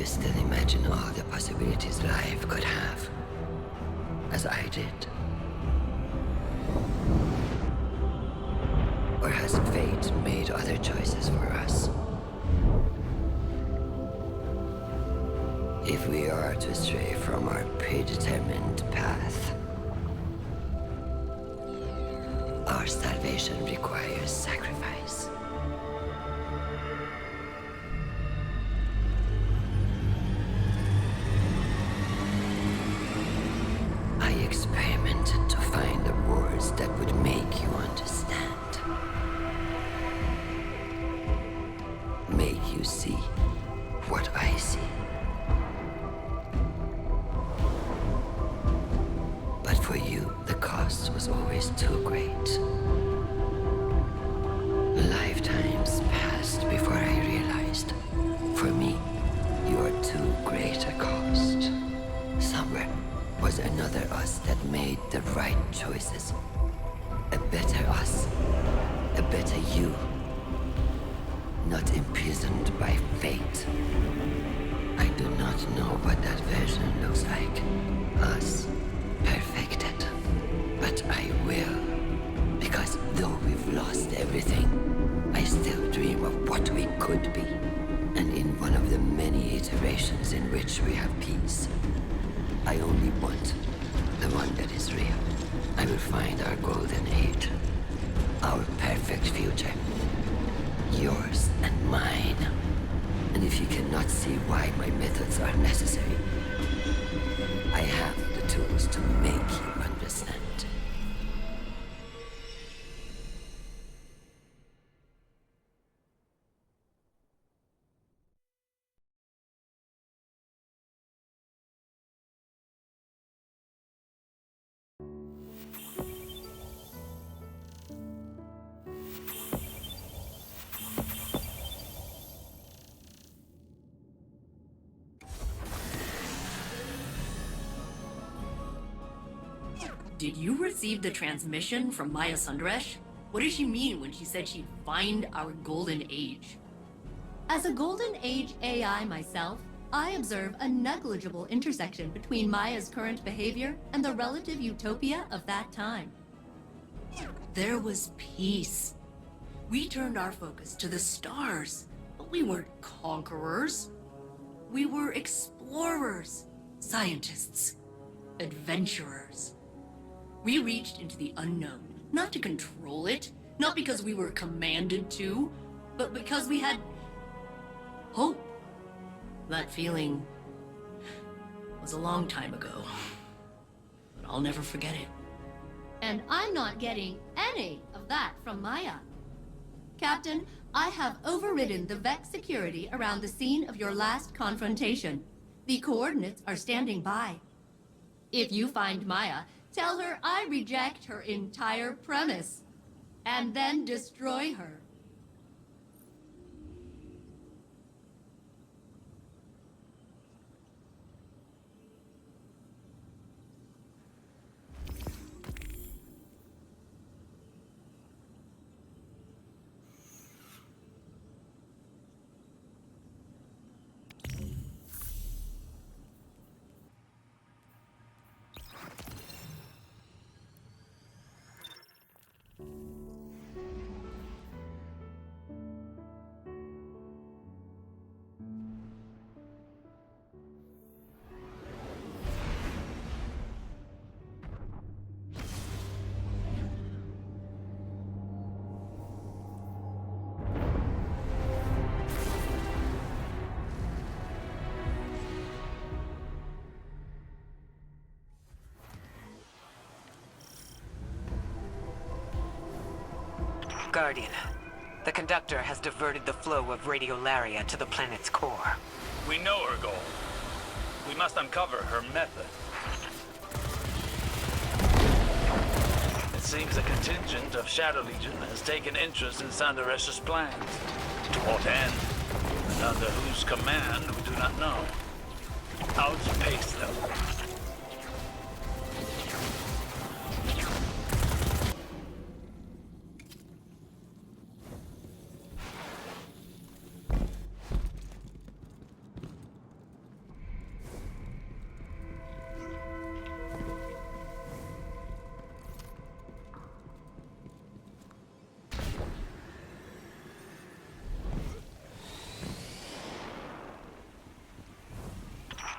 you still imagine all the possibilities life could have? As I did? Or has fate made other choices for us? If we are to stray from our predetermined path, our salvation requires sacrifice. I experimented to find the words that would make you understand. Make you see what I see. But for you, the cost was always too great. Lifetimes passed before I realized, for me, you are too great a cost. Somewhere was another us that made the right choices. A better us. A better you. Not imprisoned by fate. I do not know what that version looks like. Us. Perfected. But I will. Because though we've lost everything, I still dream of what we could be. And in one of the many iterations in which we have peace, I only want the one that is real. I will find our golden age. Our perfect future. Yours and mine. And if you cannot see why my methods are necessary, I have the tools to make you understand. Did you receive the transmission from Maya Sundaresh? What did she mean when she said she'd find our golden age? As a golden age AI myself, I observe a negligible intersection between Maya's current behavior and the relative utopia of that time. There was peace. We turned our focus to the stars, but we weren't conquerors. We were explorers, scientists, adventurers. We reached into the unknown, not to control it, not because we were commanded to, but because we had hope. That feeling was a long time ago, but I'll never forget it. And I'm not getting any of that from Maya. Captain, I have overridden the Vex security around the scene of your last confrontation. The coordinates are standing by. If you find Maya, tell her I reject her entire premise, and then destroy her. Guardian, the conductor has diverted the flow of radiolaria to the planet's core. We know her goal. We must uncover her method. It seems a contingent of Shadow Legion has taken interest in Sandaresh's plans. To what end? And under whose command, we do not know. Outpace them.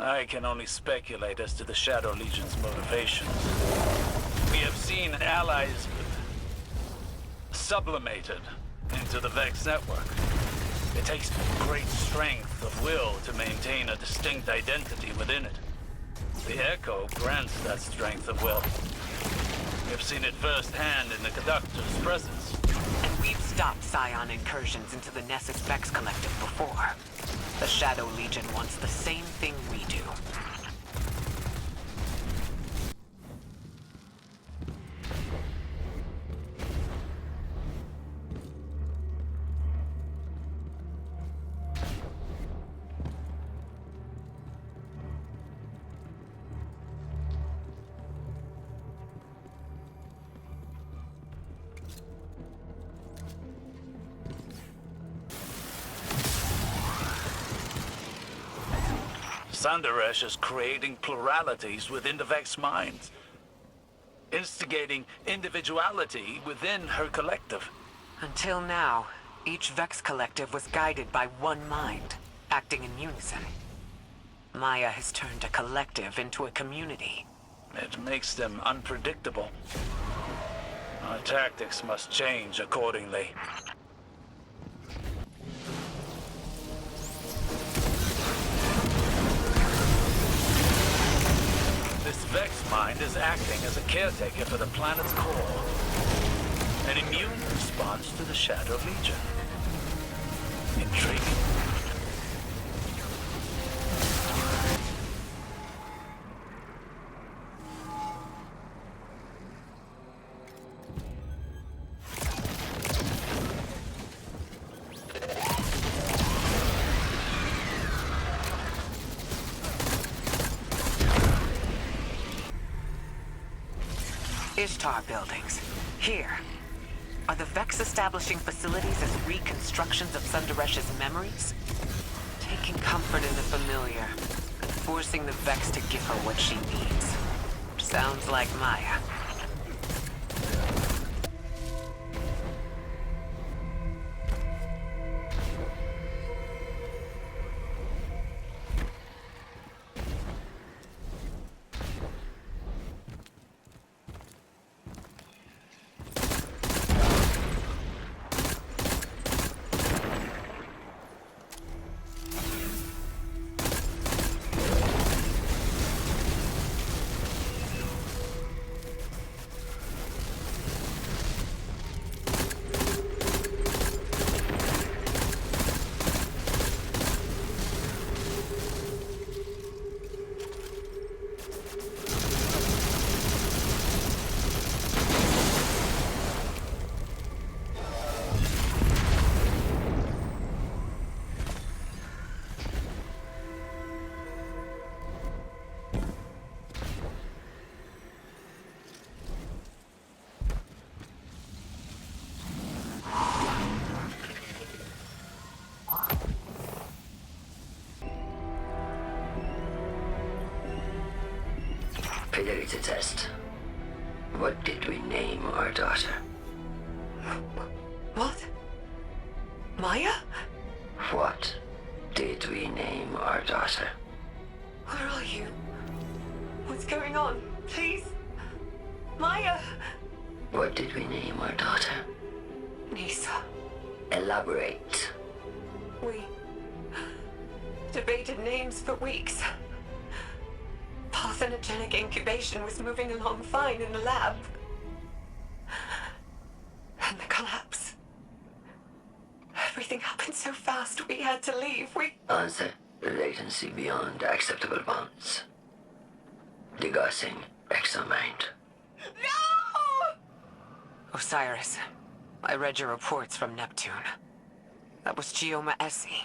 I can only speculate as to the Shadow Legion's motivations. We have seen allies sublimated into the Vex network. It takes great strength of will to maintain a distinct identity within it. The Echo grants that strength of will. We've seen it firsthand in the Conductor's presence. And we've stopped Scion incursions into the Nessus Vex Collective before. The Shadow Legion wants the same thing we do. Sandaresh is creating pluralities within the Vex minds, instigating individuality within her collective. Until now, each Vex Collective was guided by one mind, acting in unison. Maya has turned a collective into a community. It makes them unpredictable. Our tactics must change accordingly. This Vex mind is acting as a caretaker for the planet's core. An immune response to the Shadow Legion. Intriguing. Ishtar buildings. Here. Are the Vex establishing facilities as reconstructions of Sandaresh's memories? Taking comfort in the familiar, and forcing the Vex to give her what she needs. Sounds like Maya. Fidelity test. What did we name our daughter? What? Maya? What did we name our daughter? Where are you? What's going on? Please? Maya? What did we name our daughter? Nisa. Elaborate. We debated names for weeks. Parthenogenic incubation was moving along fine in the lab. And the collapse. Everything happened so fast, we had to leave. Answer. Latency beyond acceptable bounds. Degassing exomind. No! Osiris, I read your reports from Neptune. That was Gioma Essie.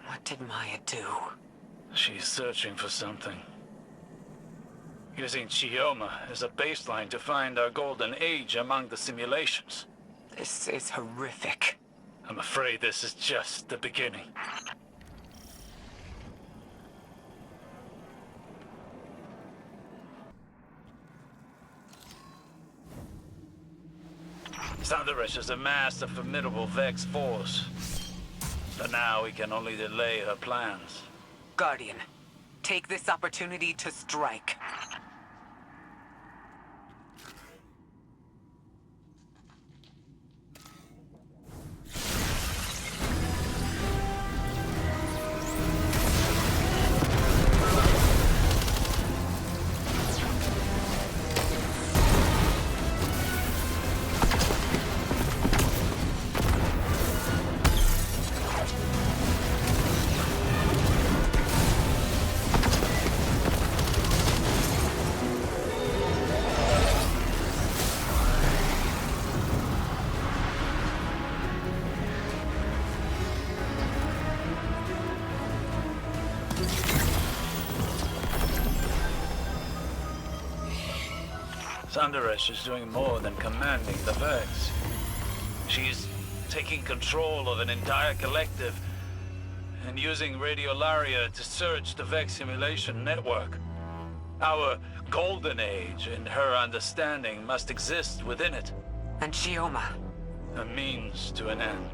What did Maya do? She's searching for something. Using Chioma as a baseline to find our golden age among the simulations. This is horrific. I'm afraid this is just the beginning. Sandaresh has amassed a formidable Vex force. But now we can only delay her plans. Guardian, take this opportunity to strike. Sundaresh is doing more than commanding the Vex. She's taking control of an entire collective and using Radiolaria to search the Vex simulation network. Our golden age, in her understanding, must exist within it. And Chioma? A means to an end.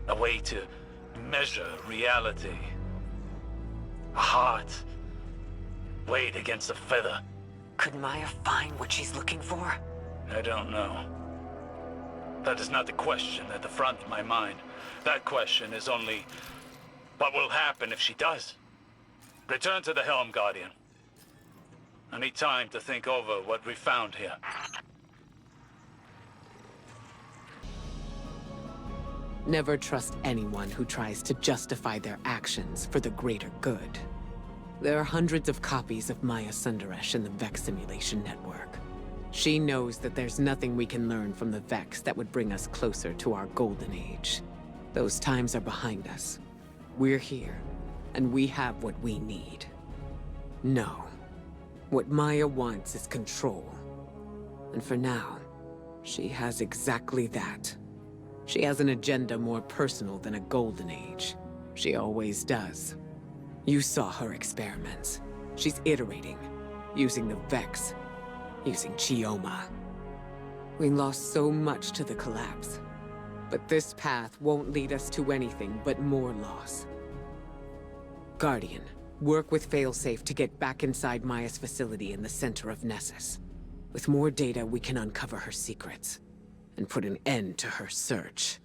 A way to measure reality. A heart weighed against a feather. Could Maya find what she's looking for? I don't know. That is not the question at the front of my mind. That question is only, what will happen if she does? Return to the Helm, Guardian. I need time to think over what we found here. Never trust anyone who tries to justify their actions for the greater good. There are hundreds of copies of Maya Sundaresh in the Vex simulation network. She knows that there's nothing we can learn from the Vex that would bring us closer to our golden age. Those times are behind us. We're here, and we have what we need. No. What Maya wants is control. And for now, she has exactly that. She has an agenda more personal than a golden age. She always does. You saw her experiments. She's iterating, using the Vex, using Chioma. We lost so much to the collapse. But this path won't lead us to anything but more loss. Guardian, work with Failsafe to get back inside Maya's facility in the center of Nessus. With more data, we can uncover her secrets and put an end to her search.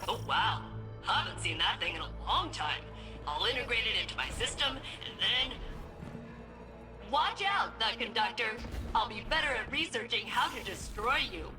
Oh wow, haven't seen that thing in a long time. I'll integrate it into my system, and then... Watch out, the conductor! I'll be better at researching how to destroy you.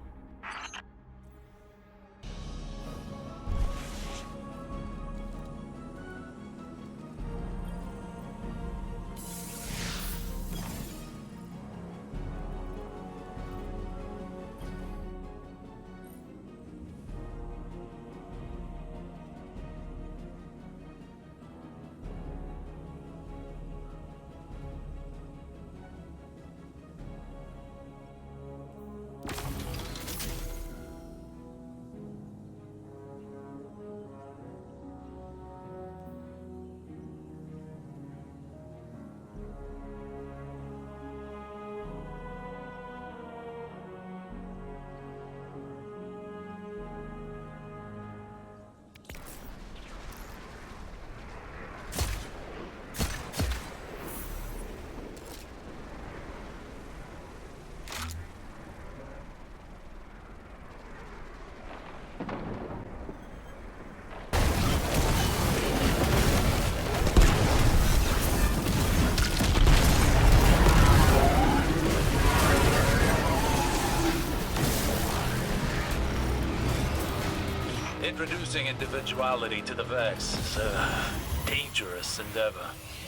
Introducing individuality to the Vex is a dangerous endeavor.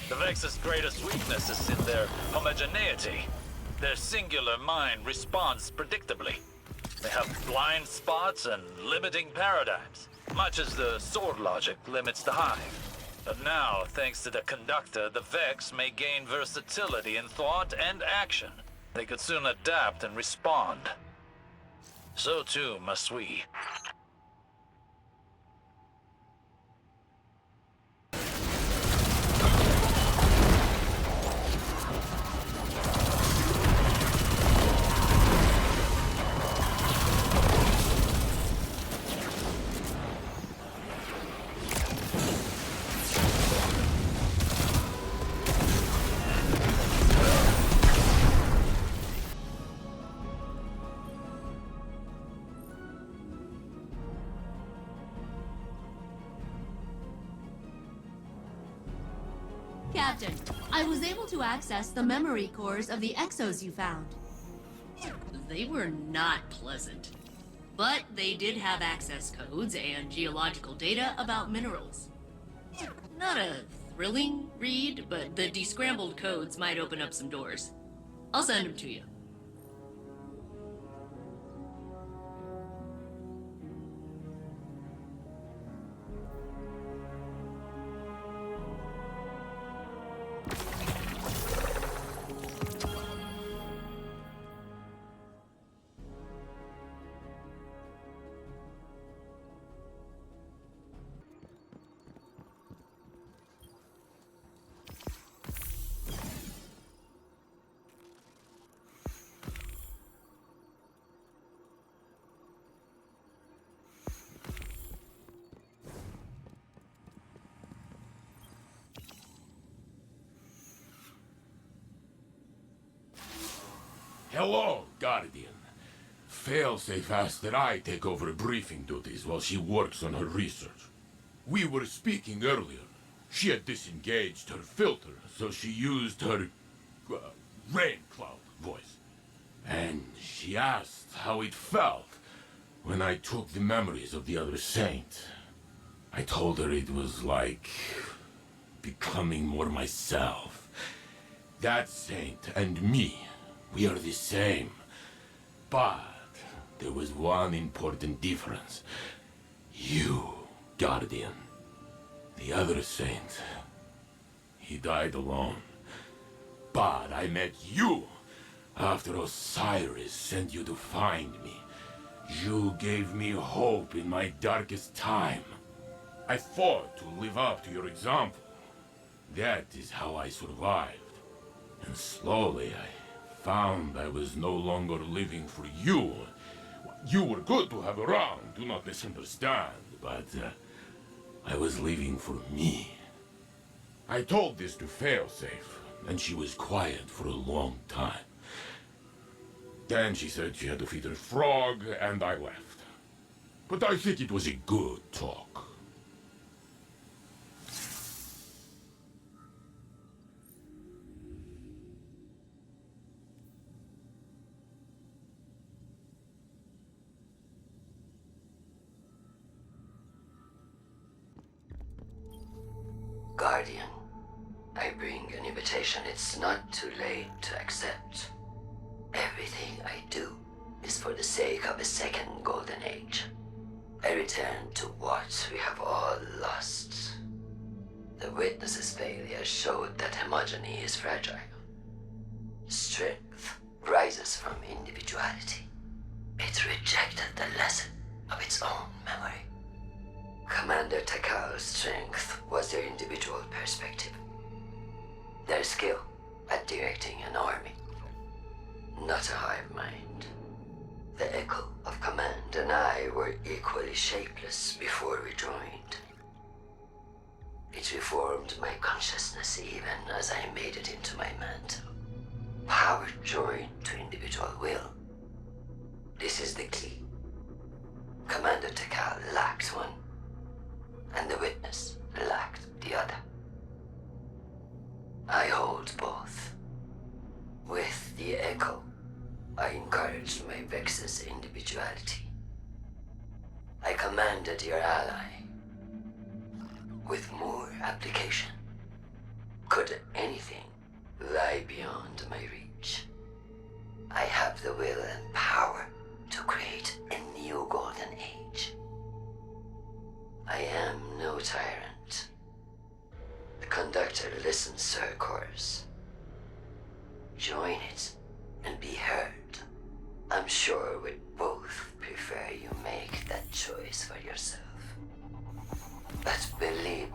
The Vex's greatest weakness is in their homogeneity. Their singular mind responds predictably. They have blind spots and limiting paradigms, much as the sword logic limits the Hive. But now, thanks to the Conductor, the Vex may gain versatility in thought and action. They could soon adapt and respond. So too must we. Captain, I was able to access the memory cores of the exos you found. They were not pleasant. But they did have access codes and geological data about minerals. Not a thrilling read, but the descrambled codes might open up some doors. I'll send them to you. Hello, Guardian. Failsafe asked that I take over briefing duties while she works on her research. We were speaking earlier. She had disengaged her filter, so she used her rain cloud voice. And she asked how it felt when I took the memories of the other saint. I told her it was like becoming more myself. That saint and me, we are the same. But there was one important difference. You, Guardian. The other saint, he died alone. But I met you after Osiris sent you to find me. You gave me hope in my darkest time. I fought to live up to your example. That is how I survived. And slowly I found I was no longer living for you. You were good to have around, do not misunderstand, but I was living for me. I told this to Failsafe, and she was quiet for a long time. Then she said she had to feed her frog, and I left. But I think it was a good talk. Guardian, I bring an invitation. It's not too late to accept. Everything I do is for the sake of a second golden age. I return to what we have all lost. The Witness's failure showed that homogeny is fragile. Strength rises from individuality. It rejected the lesson of its own memory. Commander Takal's strength was their individual perspective. Their skill at directing an army. Not a hive mind. The echo of command and I were equally shapeless before we joined. It reformed my consciousness even as I made it into my mantle. Power joined to individual will. This is the key. Commander Takal lacked one, and the Witness lacked the other. I hold both. With the echo, I encouraged my Vex's individuality. I commanded add your ally. With more application, could anything lie beyond my reach? I have the will and power to create a new golden age. I am no tyrant. The conductor listens to her chorus. Join it and be heard. I'm sure we'd both prefer you make that choice for yourself. But believe